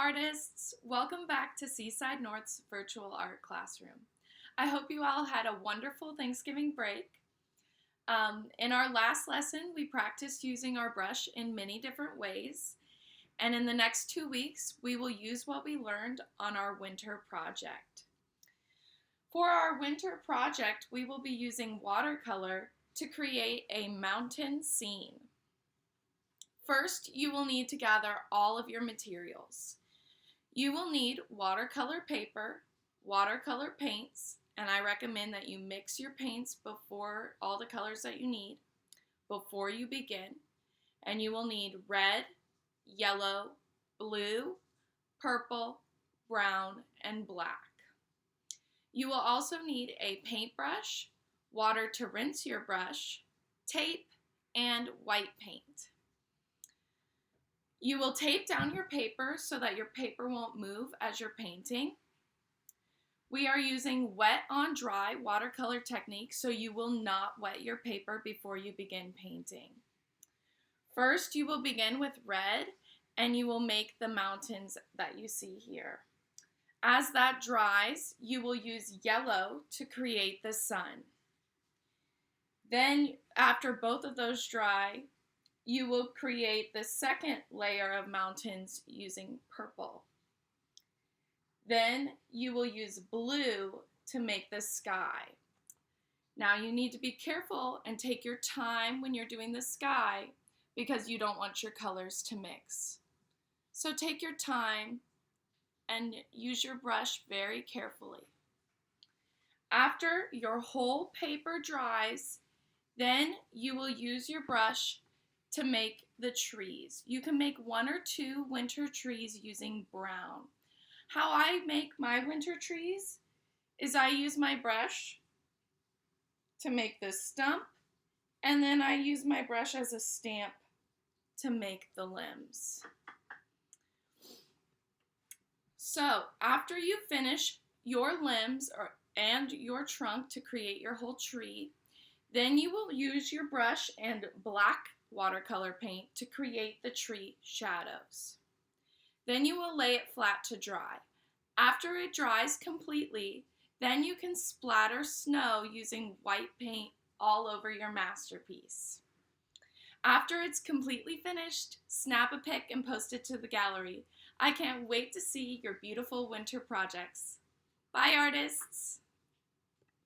artists! Welcome back to Seaside North's virtual art classroom. I hope you all had a wonderful Thanksgiving break. In our last lesson, we practiced using our brush in many different ways, and in the next 2 weeks, we will use what we learned on our winter project. For our winter project, we will be using watercolor to create a mountain scene. First, you will need to gather all of your materials. You will need watercolor paper, watercolor paints, and I recommend that you mix your paints before all the colors that you need before you begin. And you will need red, yellow, blue, purple, brown, and black. You will also need a paintbrush, water to rinse your brush, tape, and white paint. You will tape down your paper so that your paper won't move as you're painting. We are using wet on dry watercolor technique, so you will not wet your paper before you begin painting. First, you will begin with red, and you will make the mountains that you see here. As that dries, you will use yellow to create the sun. Then, after both of those dry, you will create the second layer of mountains using purple. Then you will use blue to make the sky. Now you need to be careful and take your time when you're doing the sky because you don't want your colors to mix. So take your time and use your brush very carefully. After your whole paper dries, then you will use your brush to make the trees. You can make 1 or 2 winter trees using brown. How I make my winter trees is I use my brush to make this stump, and then I use my brush as a stamp to make the limbs. So after you finish your limbs and your trunk to create your whole tree, then you will use your brush and black watercolor paint to create the tree shadows. Then you will lay it flat to dry. After it dries completely, then you can splatter snow using white paint all over your masterpiece. After it's completely finished, snap a pic and post it to the gallery. I can't wait to see your beautiful winter projects. Bye, artists!